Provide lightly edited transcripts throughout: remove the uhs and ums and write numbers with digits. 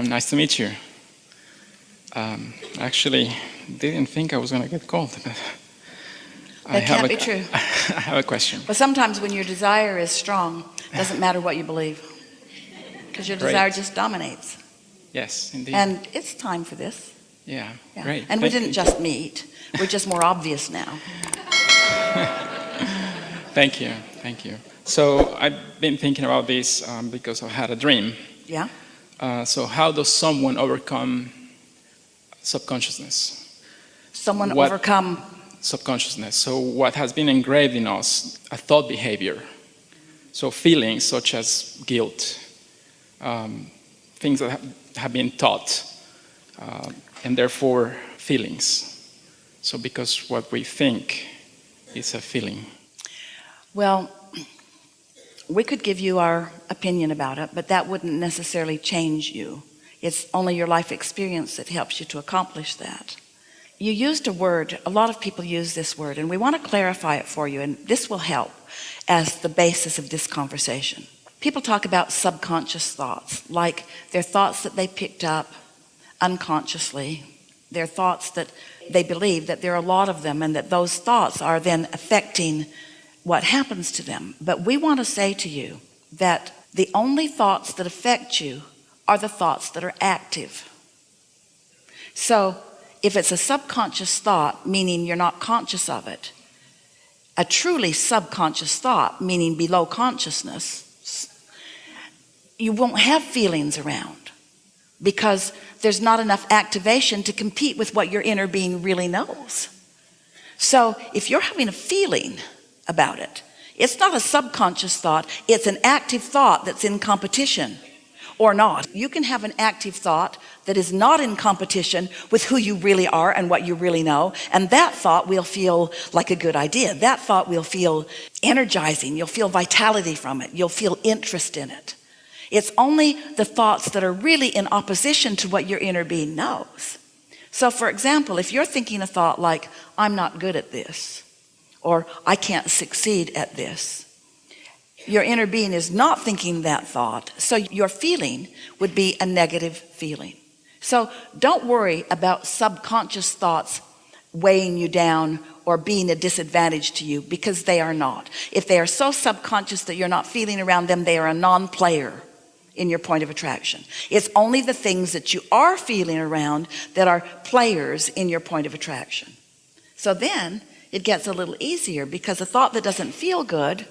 Nice to meet you. Actually, didn't think I was going to get called. That can't be true. I have a question. But sometimes when your desire is strong, it doesn't matter what you believe. Because your desire just dominates. Yes, indeed. And it's time for this. Yeah. Great. And we didn't just meet. We're just more obvious now. Thank you. So I've been thinking about this because I had a dream. Yeah? So how does someone overcome subconsciousness? Overcome subconsciousness. So what has been engraved in us, a thought behavior. So feelings such as guilt, things that have been taught, and therefore feelings. So because what we think is a feeling. Well, we could give you our opinion about it, but that wouldn't necessarily change you. It's only your life experience that helps you to accomplish that. You used a word, a lot of people use this word, and we want to clarify it for you, and this will help as the basis of this conversation. People talk about subconscious thoughts, like they're thoughts that they picked up unconsciously. They're thoughts that they believe that there are a lot of them, and that those thoughts are then affecting what happens to them. But we want to say to you that the only thoughts that affect you are the thoughts that are active. So if it's a subconscious thought, meaning you're not conscious of it, a truly subconscious thought, meaning below consciousness, you won't have feelings around because there's not enough activation to compete with what your inner being really knows. So if you're having a feeling about it, it's not a subconscious thought, it's an active thought that's in competition or not. You can have an active thought that is not in competition with who you really are and what you really know, and that thought will feel like a good idea. That thought will feel energizing. You'll feel vitality from it. You'll feel interest in it. It's only the thoughts that are really in opposition to what your inner being knows. So for example, if you're thinking a thought like, I'm not good at this, or I can't succeed at this, your inner being is not thinking that thought, so your feeling would be a negative feeling. So don't worry about subconscious thoughts weighing you down or being a disadvantage to you, because they are not. If they are so subconscious that you're not feeling around them, they are a non-player in your point of attraction. It's only the things that you are feeling around that are players in your point of attraction. So then it gets a little easier, because a thought that doesn't feel good,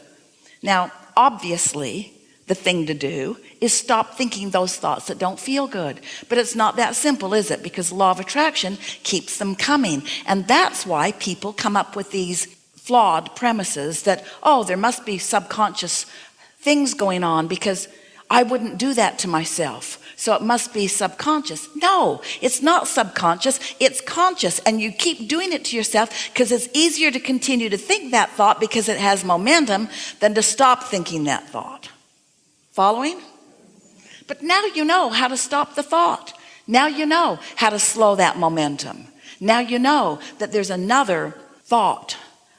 now obviously the thing to do is stop thinking those thoughts that don't feel good. But it's not that simple, is it? Because the law of attraction keeps them coming. And that's why people come up with these flawed premises that, oh, there must be subconscious things going on because I wouldn't do that to myself, so it must be subconscious. No, it's not subconscious, it's conscious, and you keep doing it to yourself because it's easier to continue to think that thought because it has momentum than to stop thinking that thought. Following? But now you know how to stop the thought. Now you know how to slow that momentum. Now you know that there's another thought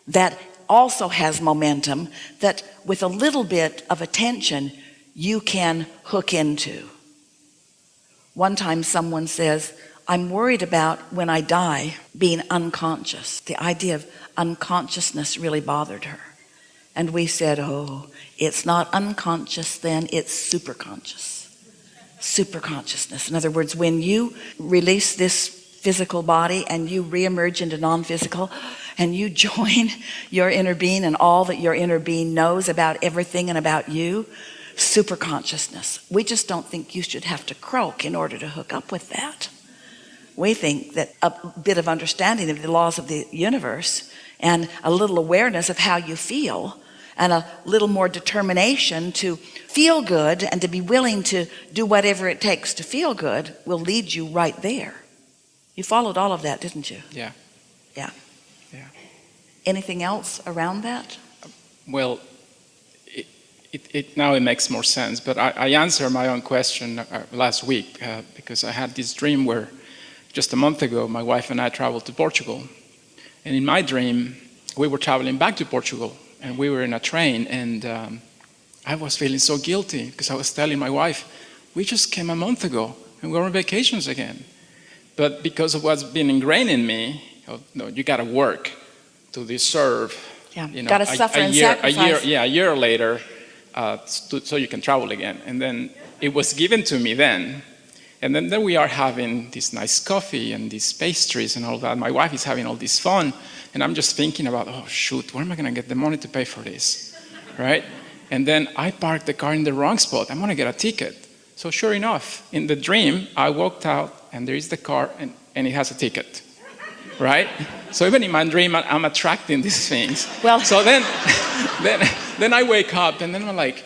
that also has momentum that with a little bit of attention you can hook into. One time someone says, I'm worried about when I die being unconscious. The idea of unconsciousness really bothered her. And we said, oh, it's not unconscious then, it's superconscious. Superconsciousness. In other words, when you release this physical body and you reemerge into non-physical and you join your inner being and all that your inner being knows about everything and about you, super consciousness. We just don't think you should have to croak in order to hook up with that. We think that a bit of understanding of the laws of the universe and a little awareness of how you feel and a little more determination to feel good and to be willing to do whatever it takes to feel good will lead you right there. You followed all of that, didn't you? Yeah. Anything else around that? Well, now it makes more sense, but I answered my own question last week because I had this dream where just a month ago my wife and I traveled to Portugal, and in my dream we were traveling back to Portugal and we were in a train, and I was feeling so guilty because I was telling my wife, we just came a month ago and go on vacations again. But because of what's been ingrained in me, no, you got to work to deserve. Yeah, got to suffer and sacrifice. A year later, so you can travel again. And then it was given to me then. And then we are having this nice coffee and these pastries and all that. My wife is having all this fun. And I'm just thinking about, oh, shoot, where am I going to get the money to pay for this? Right? And then I parked the car in the wrong spot. I'm going to get a ticket. So sure enough, in the dream, I walked out and there is the car and it has a ticket. Right? So even in my dream, I'm attracting these things. Well, so then I wake up and then I'm like,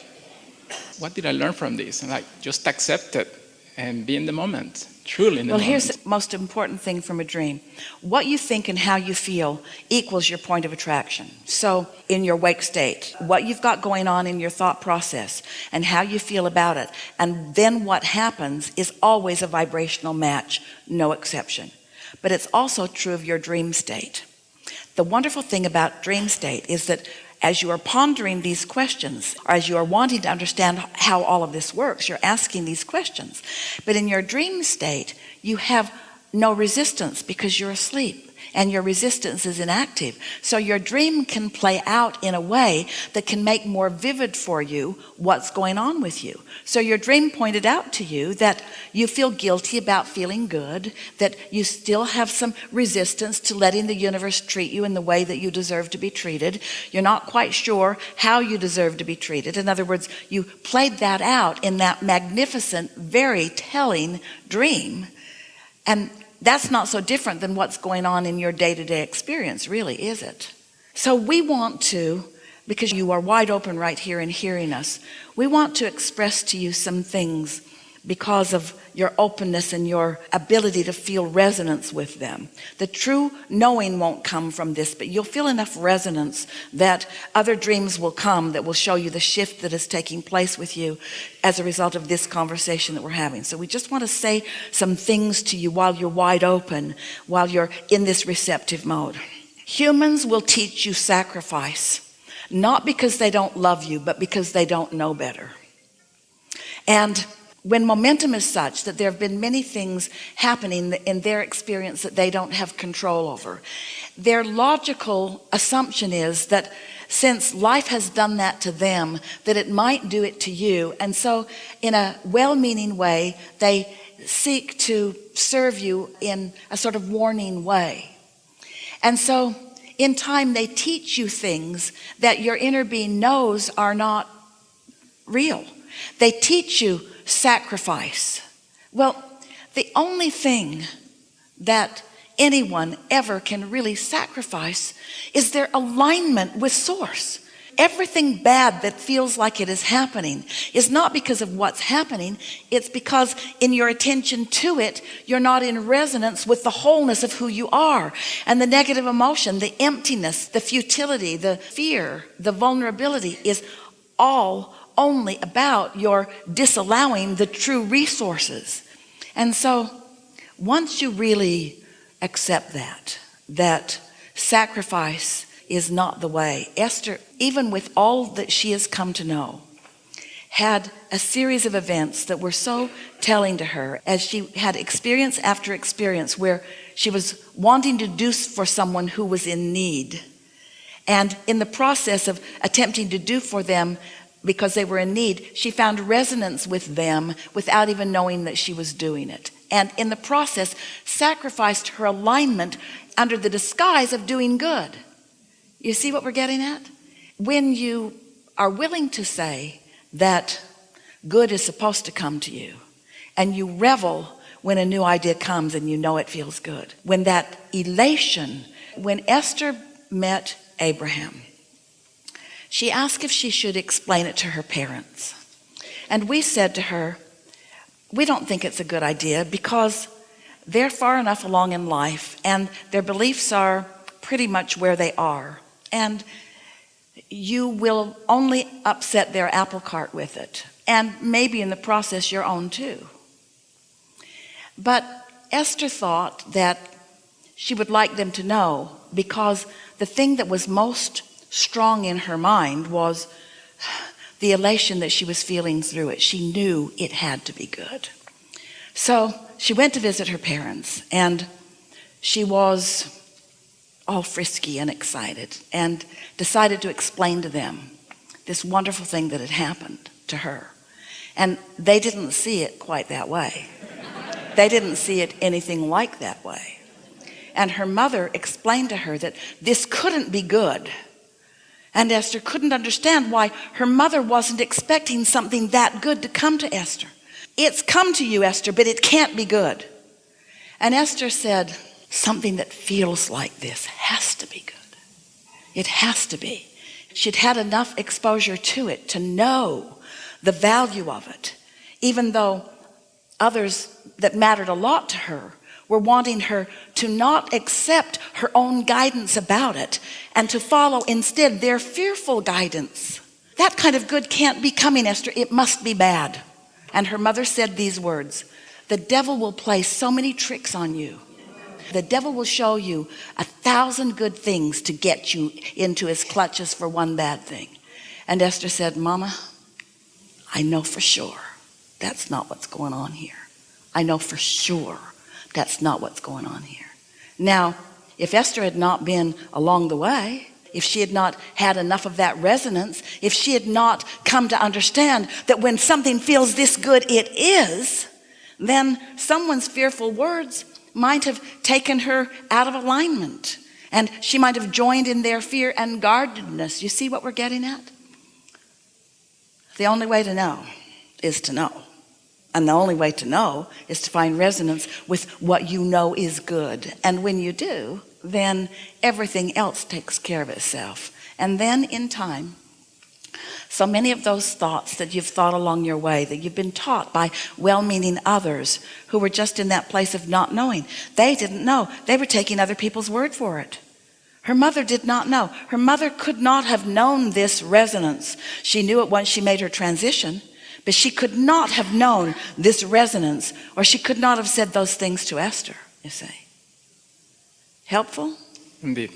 what did I learn from this? And like, just accept it and be in the moment, truly in the moment. Well, here's the most important thing from a dream. What you think and how you feel equals your point of attraction. So in your wake state, what you've got going on in your thought process and how you feel about it, and then what happens is always a vibrational match, no exception. But it's also true of your dream state. The wonderful thing about dream state is that as you are pondering these questions, or as you are wanting to understand how all of this works, you're asking these questions. But in your dream state, you have no resistance because you're asleep and your resistance is inactive. So your dream can play out in a way that can make more vivid for you what's going on with you. So your dream pointed out to you that you feel guilty about feeling good, that you still have some resistance to letting the universe treat you in the way that you deserve to be treated. You're not quite sure how you deserve to be treated. In other words, you played that out in that magnificent, very telling dream. And that's not so different than what's going on in your day-to-day experience, really, is it? So we want to, because you are wide open right here and hearing us, we want to express to you some things because of your openness and your ability to feel resonance with them. The true knowing won't come from this, but you'll feel enough resonance that other dreams will come that will show you the shift that is taking place with you as a result of this conversation that we're having. So we just want to say some things to you while you're wide open, while you're in this receptive mode. Humans will teach you sacrifice, not because they don't love you, but because they don't know better. And when momentum is such that there have been many things happening in their experience that they don't have control over, their logical assumption is that since life has done that to them, that it might do it to you. And so in a well-meaning way, they seek to serve you in a sort of warning way. And so in time, they teach you things that your inner being knows are not real. They teach you sacrifice. Well, the only thing that anyone ever can really sacrifice is their alignment with Source. Everything bad that feels like it is happening is not because of what's happening. It's because in your attention to it, you're not in resonance with the wholeness of who you are. And the negative emotion, the emptiness, the futility, the fear, the vulnerability is all only about your disallowing the true resources. And so once you really accept that sacrifice is not the way, Esther, even with all that she has come to know, had a series of events that were so telling to her as she had experience after experience where she was wanting to do for someone who was in need. And in the process of attempting to do for them because they were in need, she found resonance with them without even knowing that she was doing it. And in the process, sacrificed her alignment under the disguise of doing good. You see what we're getting at? When you are willing to say that good is supposed to come to you, and you revel when a new idea comes and you know it feels good. When that elation, when Esther met Abraham, she asked if she should explain it to her parents. And we said to her, we don't think it's a good idea because they're far enough along in life and their beliefs are pretty much where they are. And you will only upset their apple cart with it. And maybe in the process your own too. But Esther thought that she would like them to know, because the thing that was most strong in her mind was the elation that she was feeling through it. She knew it had to be good. So she went to visit her parents, and she was all frisky and excited and decided to explain to them this wonderful thing that had happened to her. And they didn't see it quite that way. They didn't see it anything like that way. And her mother explained to her that this couldn't be good. And Esther couldn't understand why her mother wasn't expecting something that good to come to Esther. It's come to you, Esther, but it can't be good. And Esther said, something that feels like this has to be good. It has to be. She'd had enough exposure to it to know the value of it, even though others that mattered a lot to her were wanting her to not accept her own guidance about it and to follow instead their fearful guidance. That kind of good can't be coming, Esther. It must be bad. And her mother said these words, the devil will play so many tricks on you. The devil will show you 1,000 good things to get you into his clutches for one bad thing. And Esther said, Mama, I know for sure that's not what's going on here. I know for sure that's not what's going on here. Now, if Esther had not been along the way, if she had not had enough of that resonance, if she had not come to understand that when something feels this good, it is, then someone's fearful words might have taken her out of alignment, and she might have joined in their fear and guardedness. You see what we're getting at? The only way to know is to know. And the only way to know is to find resonance with what you know is good. And when you do, then everything else takes care of itself. And then in time, so many of those thoughts that you've thought along your way, that you've been taught by well-meaning others who were just in that place of not knowing, they didn't know. They were taking other people's word for it. Her mother did not know. Her mother could not have known this resonance. She knew it once she made her transition, but she could not have known this resonance, or she could not have said those things to Esther, you see. Helpful? Indeed.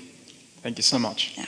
Thank you so much. Yeah.